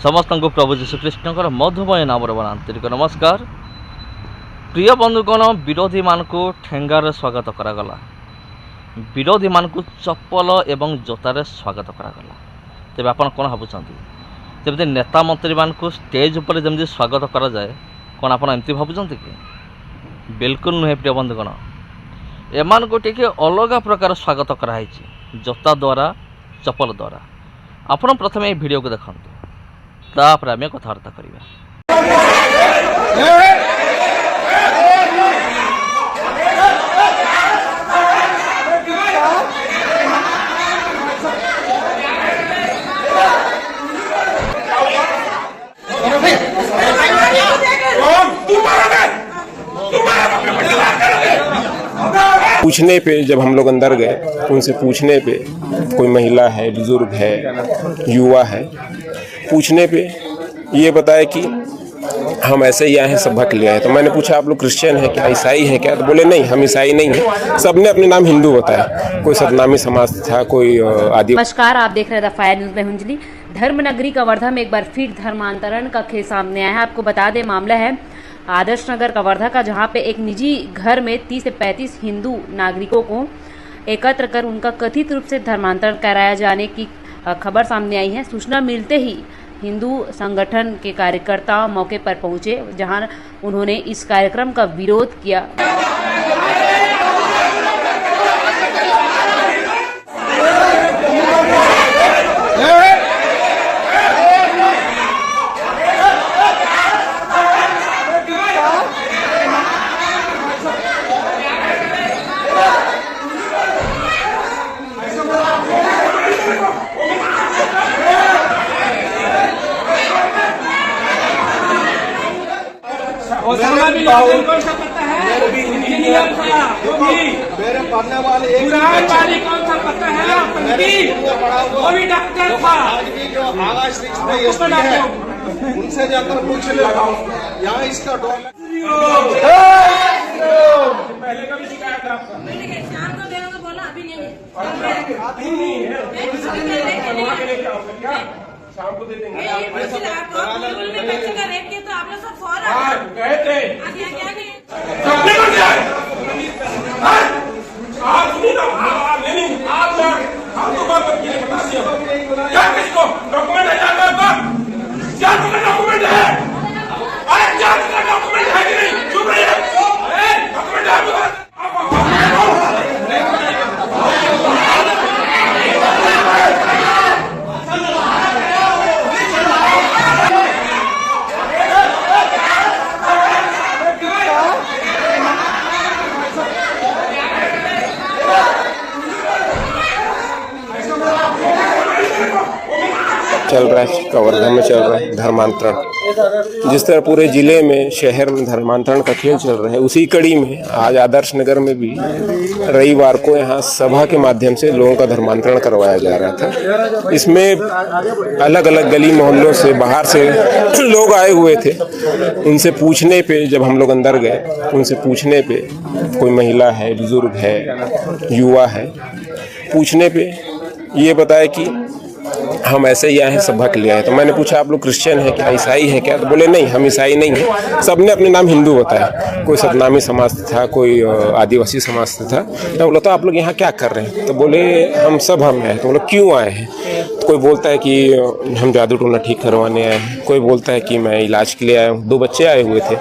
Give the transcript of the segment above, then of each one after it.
समस्त को प्रभु जीशुख्रीष्ण मधुमय नाम आंतरिक नमस्कार। प्रिय बंधुगण, विरोधी मान को ठेंगार स्वागत करागला, विरोधी मान को चप्पल एवं जोतार स्वागत करागला। तेज आप कौन भावुंट जमी नेता मंत्री मान को स्टेज उपर जमी स्वागत करा जाए, कौन आप एमती भावुंट कि? बिल्कुल नुहे। प्रिय बंधुगण, एमान को टिके अलग प्रकार स्वागत कराई, जोता द्वारा, चप्पल द्वारा। आपण प्रथम ये वीडियो को देखते, तापर आम कथबार्ता करवा। पूछने पे जब हम लोग अंदर गए तो उनसे पूछने पे, कोई महिला है, बुजुर्ग है, युवा है, पूछने पे ये बताया कि हम ऐसे ही आए हैं, सभा के लिए आए। तो मैंने पूछा आप लोग क्रिश्चियन हैं क्या, ईसाई हैं क्या? तो बोले नहीं, हम ईसाई नहीं हैं। सबने अपने नाम हिंदू बताया। कोई सतनामी समाज था, कोई आदि। नमस्कार, आप देख रहे हैं द फायर न्यूज में हुंजली। धर्म नगरी कवर्धा में एक बार फिर धर्मांतरण का खेल सामने आया है। आपको बता दें, मामला है आदर्श नगर कवर्धा का, जहां पे एक निजी घर में 30 से 35 हिंदू नागरिकों को एकत्र कर उनका कथित रूप से धर्मांतरण कराया जाने की खबर सामने आई है। सूचना मिलते ही हिंदू संगठन के कार्यकर्ता मौके पर पहुंचे, जहां उन्होंने इस कार्यक्रम का विरोध किया। कौन सा पता है? मेरे पढ़ने वाले एक कौन सा पता है? वो भी डॉक्टर था। आज भी जो आगा श्रीकृष्ण है उनसे जाकर पूछ ले, यहाँ इसका पहले कभी शिकायत था आपका? शाम को देना तो बोला, अभी नहीं है। शाम को दे देंगे। गए थे डॉक्यूमेंट है, अरे क्या डॉक्यूमेंट है कि नहीं? चुप रहिए, डॉक्यूमेंट है। चल रहा है, कवर्धा में चल रहा है धर्मांतरण। जिस तरह पूरे जिले में, शहर में धर्मांतरण का खेल चल रहा है, उसी कड़ी में आज आदर्श नगर में भी रविवार को यहाँ सभा के माध्यम से लोगों का धर्मांतरण करवाया जा रहा था। इसमें अलग अलग गली मोहल्लों से, बाहर से लोग आए हुए थे। उनसे पूछने पे जब हम लोग अंदर गए, उनसे पूछने पे, कोई महिला है, बुजुर्ग है, युवा है, पूछने पे ये बताया कि हम ऐसे ही आए हैं, सभा के लिए आए। तो मैंने पूछा आप लोग क्रिश्चियन हैं क्या, ईसाई हैं क्या? तो बोले नहीं, हम ईसाई नहीं हैं। सबने अपने नाम हिंदू बताया। कोई सतनामी समाज था, कोई आदिवासी समाज से था। तो बोला तो आप लोग यहाँ क्या कर रहे हैं? तो बोले हम सभा में आए। तो बोला क्यों आए हैं? तो कोई बोलता है कि हम जादू टोना ठीक करवाने आए हैं, कोई बोलता है कि मैं इलाज के लिए आया हूँ। 2 बच्चे आए हुए थे,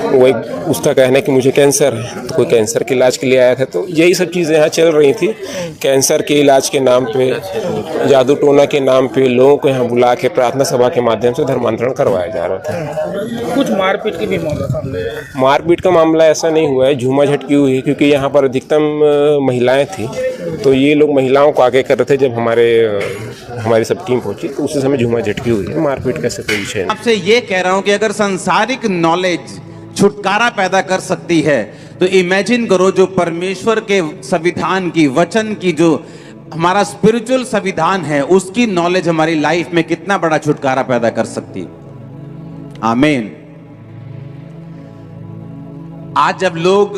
वो एक उसका कहना है कि मुझे कैंसर है, तो कोई कैंसर के इलाज के लिए आया था। तो यही सब चीज़ें यहाँ चल रही थी। कैंसर के इलाज के नाम पे, जादू टोना के नाम पे लोगों को यहाँ बुला के प्रार्थना सभा के माध्यम से धर्मांतरण करवाया जा रहा था। कुछ मारपीट की भी मामला सामने आया। मारपीट का मामला ऐसा नहीं हुआ है, झूमा झटकी हुई है, क्योंकि यहाँ पर अधिकतम महिलाएं थी। तो ये लोग महिलाओं को आगे कर रहे थे। जब हमारी सब टीम पहुंची तो उसी समय झूमा झटकी हुई है। मारपीट का कोई विषय नहीं। आपसे ये कह रहा हूँ कि अगर सांसारिक नॉलेज छुटकारा पैदा कर सकती है, तो इमेजिन करो जो परमेश्वर के संविधान की, वचन की, जो हमारा स्पिरिचुअल संविधान है, उसकी नॉलेज हमारी लाइफ में कितना बड़ा छुटकारा पैदा कर सकती है। आमीन। आज जब लोग,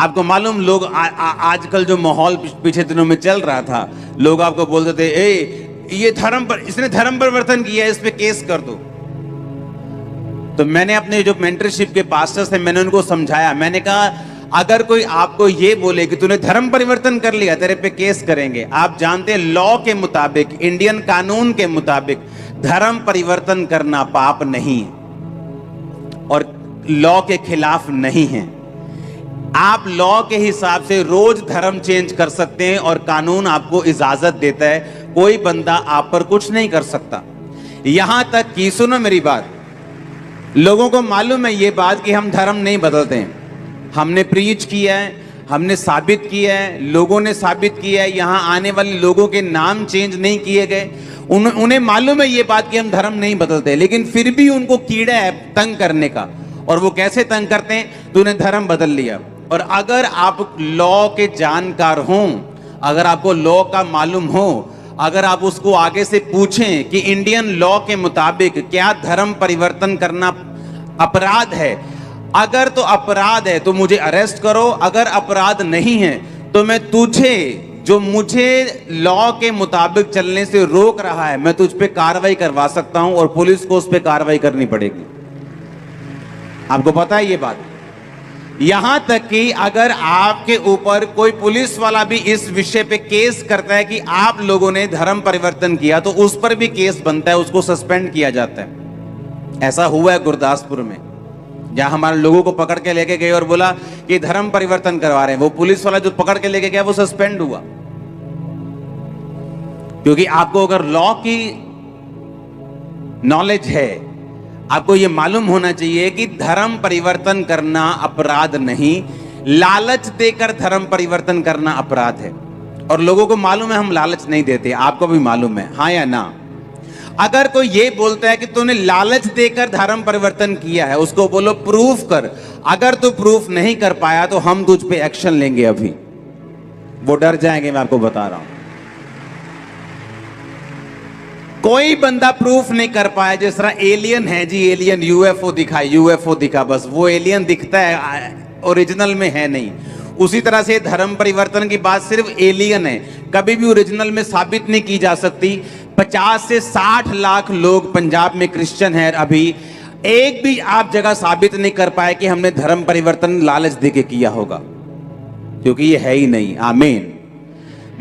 आपको मालूम, लोग आजकल जो माहौल पिछले दिनों में चल रहा था, लोग आपको बोलते थे, ए इसने धर्म परिवर्तन किया, इस पे केस कर दो। तो मैंने अपने जो मेंटरशिप के पास्टर्स थे, मैंने उनको समझाया। मैंने कहा अगर कोई आपको ये बोले कि तूने धर्म परिवर्तन कर लिया, तेरे पे केस करेंगे। आप जानते हैं लॉ के मुताबिक, इंडियन कानून के मुताबिक धर्म परिवर्तन करना पाप नहीं है और लॉ के खिलाफ नहीं है। आप लॉ के हिसाब से रोज धर्म चेंज कर सकते हैं और कानून आपको इजाजत देता है, कोई बंदा आप पर कुछ नहीं कर सकता। यहां तक कि सुनो मेरी बात, लोगों को मालूम है ये बात कि हम धर्म नहीं बदलते हैं। हमने प्रीच किया है, हमने साबित किया है, लोगों ने साबित किया है, यहां आने वाले लोगों के नाम चेंज नहीं किए गए। उन्हें मालूम है ये बात कि हम धर्म नहीं बदलते, लेकिन फिर भी उनको कीड़ा है तंग करने का। और वो कैसे तंग करते हैं? तूने धर्म बदल लिया। और अगर आप लॉ के जानकार हो, अगर आपको लॉ का मालूम हो, अगर आप उसको आगे से पूछें कि इंडियन लॉ के मुताबिक क्या धर्म परिवर्तन करना अपराध है, अगर तो अपराध है तो मुझे अरेस्ट करो, अगर अपराध नहीं है तो मैं तुझे, जो मुझे लॉ के मुताबिक चलने से रोक रहा है, मैं तुझ पे कार्रवाई करवा सकता हूं और पुलिस को उस पे कार्रवाई करनी पड़ेगी। आपको पता है ये बात? यहां तक कि अगर आपके ऊपर कोई पुलिस वाला भी इस विषय पे केस करता है कि आप लोगों ने धर्म परिवर्तन किया, तो उस पर भी केस बनता है, उसको सस्पेंड किया जाता है। ऐसा हुआ है गुरदासपुर में, जहां हमारे लोगों को पकड़ के लेके गए और बोला कि धर्म परिवर्तन करवा रहे हैं। वो पुलिस वाला जो पकड़ के लेके गया वो सस्पेंड हुआ, क्योंकि आपको अगर लॉ की नॉलेज है, आपको यह मालूम होना चाहिए कि धर्म परिवर्तन करना अपराध नहीं, लालच देकर धर्म परिवर्तन करना अपराध है। और लोगों को मालूम है हम लालच नहीं देते, आपको भी मालूम है, हाँ या ना? अगर कोई ये बोलता है कि तूने लालच देकर धर्म परिवर्तन किया है, उसको बोलो प्रूफ कर। अगर तू प्रूफ नहीं कर पाया तो हम तुझ पे एक्शन लेंगे। अभी वो डर जाएंगे, मैं आपको बता रहा हूं। कोई बंदा प्रूफ नहीं कर पाया, जिस तरह एलियन है जी, एलियन यूएफओ दिखा, यूएफओ दिखा, बस वो एलियन दिखता है, ओरिजिनल में है नहीं। उसी तरह से धर्म परिवर्तन की बात सिर्फ एलियन है, कभी भी ओरिजिनल में साबित नहीं की जा सकती। 50 से 60 लाख लोग पंजाब में क्रिश्चियन हैं, अभी एक भी आप जगह साबित नहीं कर पाए कि हमने धर्म परिवर्तन लालच देके किया होगा, क्योंकि ये है ही नहीं। आमीन।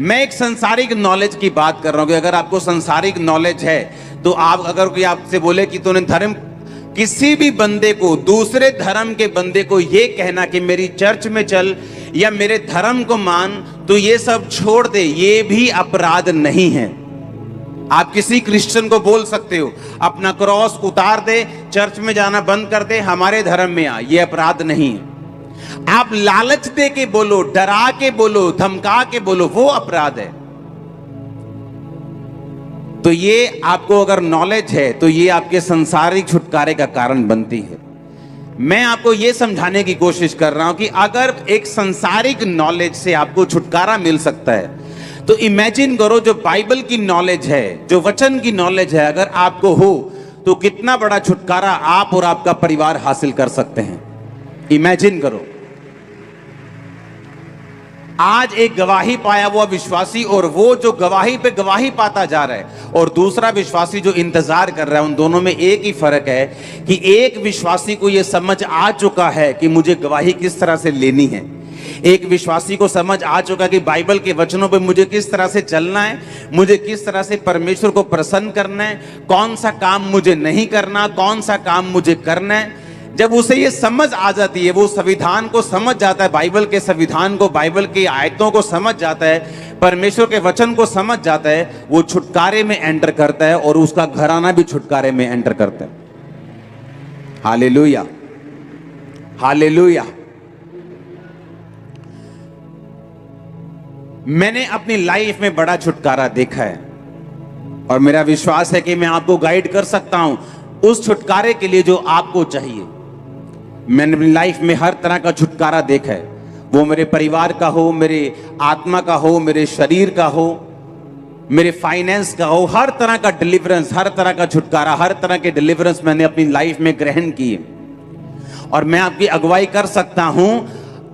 मैं एक संसारिक नॉलेज की बात कर रहा हूं कि अगर आपको संसारिक नॉलेज है तो आप, अगर कोई आपसे बोले कि तूने धर्म, किसी भी बंदे को, दूसरे धर्म के बंदे को ये कहना कि मेरी चर्च में चल या मेरे धर्म को मान, तो ये सब छोड़ दे, ये भी अपराध नहीं है। आप किसी क्रिश्चियन को बोल सकते हो अपना क्रॉस उतार दे, चर्च में जाना बंद कर दे, हमारे धर्म में आ, ये अपराध नहीं है। आप लालच दे के बोलो, डरा के बोलो, धमका के बोलो, वो अपराध है। तो ये आपको अगर नॉलेज है तो ये आपके संसारिक छुटकारे का कारण बनती है। मैं आपको ये समझाने की कोशिश कर रहा हूं कि अगर एक संसारिक नॉलेज से आपको छुटकारा मिल सकता है, तो इमेजिन करो जो बाइबल की नॉलेज है, जो वचन की नॉलेज है, अगर आपको हो तो कितना बड़ा छुटकारा आप और आपका परिवार हासिल कर सकते हैं। इमेजिन करो, आज एक गवाही पाया हुआ विश्वासी और वो जो गवाही पे गवाही पाता जा रहा है, और दूसरा विश्वासी जो इंतजार कर रहा है, उन दोनों में एक ही फर्क है कि एक विश्वासी को यह समझ आ चुका है कि मुझे गवाही किस तरह से लेनी है। एक विश्वासी को समझ आ चुका कि बाइबल के वचनों पे मुझे किस तरह से चलना है, मुझे किस तरह से परमेश्वर को प्रसन्न करना है, कौन सा काम मुझे नहीं करना, कौन सा काम मुझे करना है। जब उसे ये समझ आ जाती है, वो संविधान को समझ जाता है, बाइबल के संविधान को, बाइबल की आयतों को समझ जाता है, परमेश्वर के वचन को समझ जाता है, वो छुटकारे में एंटर करता है और उसका घराना भी छुटकारे में एंटर करता है। Hallelujah, hallelujah. मैंने अपनी लाइफ में बड़ा छुटकारा देखा है और मेरा विश्वास है कि मैं आपको गाइड कर सकता हूं उस छुटकारे के लिए जो आपको चाहिए। मैंने अपनी लाइफ में हर तरह का छुटकारा देखा है, वो मेरे परिवार का हो, मेरे आत्मा का हो, मेरे शरीर का हो, मेरे फाइनेंस का हो, हर तरह का डिलीवरेंस, हर तरह का छुटकारा, हर तरह के डिलीवरेंस मैंने अपनी लाइफ में ग्रहण किए। और मैं आपकी अगुवाई कर सकता हूं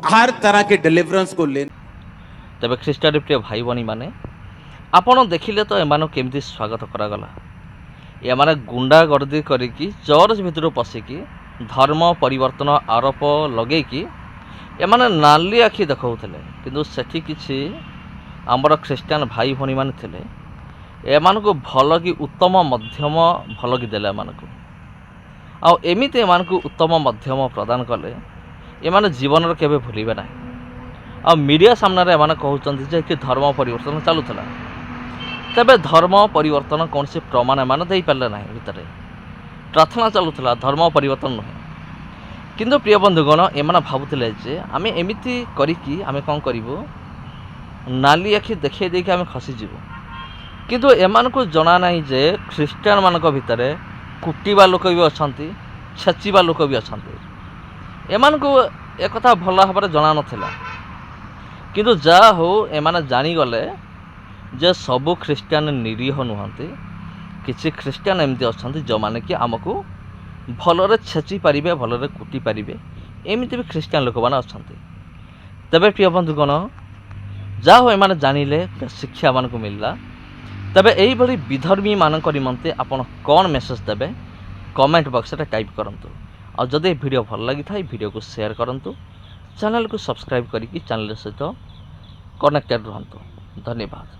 हर तरह के डिलीवरेंस को लेने। তবে খ্রিস্টানের প্রিয় ভাই বোনী মানে ଆପଣ ଦେଖିଲେ ତ ଏମାନଙ୍କୁ କେମିତି ସ୍ୱାଗତ କରାଗଲା। ଏମାନେ ଗୁଣ୍ଡାଗର୍ଦି କରିକି ଚର୍ଚ୍ଚ ଭିତରୁ ପଶିକି ଧର୍ମ ପରିବର୍ତ୍ତନ ଆରୋପ ଲଗେଇକି ଏମାନେ ନାଲି ଆଖି ଦେଖାଉଥିଲେ। କିନ୍ତୁ ସେଠି କିଛି ଆମର ଖ୍ରୀଷ୍ଟିଆନ ଭାଇ ଭଉଣୀମାନେ ଥିଲେ, ଏମାନଙ୍କୁ ଭଲ କି ଉତ୍ତମ ମଧ୍ୟମ ଭଲ କି ଦେଲେ ଏମାନଙ୍କୁ। ଆଉ ଏମିତି ଏମାନଙ୍କୁ ଉତ୍ତମ ମଧ୍ୟମ ପ୍ରଦାନ କଲେ ଏମାନେ ଜୀବନରେ କେବେ ଭୁଲିବେ ନାହିଁ। ଆଉ ମିଡ଼ିଆ ସାମ୍ନାରେ ଏମାନେ କହୁଛନ୍ତି ଯେ ଏଠି ଧର୍ମ ପରିବର୍ତ୍ତନ ଚାଲୁଥିଲା। ତେବେ ଧର୍ମ ପରିବର୍ତ୍ତନ କୌଣସି ପ୍ରମାଣ ଏମାନେ ଦେଇପାରିଲେ ନାହିଁ। ଭିତରେ ପ୍ରାର୍ଥନା ଚାଲୁଥିଲା, ଧର୍ମ ପରିବର୍ତ୍ତନ ନୁହେଁ। କିନ୍ତୁ ପ୍ରିୟ ବନ୍ଧୁଗଣ, ଏମାନେ ଭାବୁଥିଲେ ଯେ ଆମେ ଏମିତି କରିକି ଆମେ କ'ଣ କରିବୁ, ନାଲି ଆଖି ଦେଖାଇ ଦେଇକି ଆମେ ଖସିଯିବୁ। କିନ୍ତୁ ଏମାନଙ୍କୁ ଜଣା ନାହିଁ ଯେ ଖ୍ରୀଷ୍ଟିଆନମାନଙ୍କ ଭିତରେ କୁଟିବା ଲୋକ ବି ଅଛନ୍ତି, ଛେଚିବା ଲୋକ ବି ଅଛନ୍ତି। ଏମାନଙ୍କୁ ଏକଥା ଭଲ ଭାବରେ ଜଣା ନଥିଲା। କିନ୍ତୁ ଯାହା ହଉ ଏମାନେ ଜାଣିଗଲେ ଯେ ସବୁ ଖ୍ରୀଷ୍ଟିଆନ ନିରୀହ ନୁହନ୍ତି। କିଛି ଖ୍ରୀଷ୍ଟିଆନ ଏମିତି ଅଛନ୍ତି ଯେଉଁମାନେ କି ଆମକୁ ଭଲରେ ଛେଚି ପାରିବେ, ଭଲରେ କୁଟି ପାରିବେ। ଏମିତି ବି ଖ୍ରୀଷ୍ଟିଆନ ଲୋକମାନେ ଅଛନ୍ତି। ତେବେ ପ୍ରିୟ ବନ୍ଧୁଗଣ, ଯାହା ହଉ ଏମାନେ ଜାଣିଲେ, ଶିକ୍ଷା ଏମାନଙ୍କୁ ମିଳିଲା। ତେବେ ଏଇଭଳି ବିଧର୍ମୀମାନଙ୍କ ନିମନ୍ତେ ଆପଣ କ'ଣ ମେସେଜ୍ ଦେବେ, କମେଣ୍ଟ ବକ୍ସରେ ଟାଇପ୍ କରନ୍ତୁ। ଆଉ ଯଦି ଏ ଭିଡ଼ିଓ ଭଲ ଲାଗିଥାଏ ଭିଡ଼ିଓକୁ ସେୟାର କରନ୍ତୁ, ଚ୍ୟାନେଲକୁ ସବସ୍କ୍ରାଇବ୍ କରିକି ଚ୍ୟାନେଲ ସହିତ କନେକ୍ଟେଡ଼୍ ରୁହନ୍ତୁ। ଧନ୍ୟବାଦ।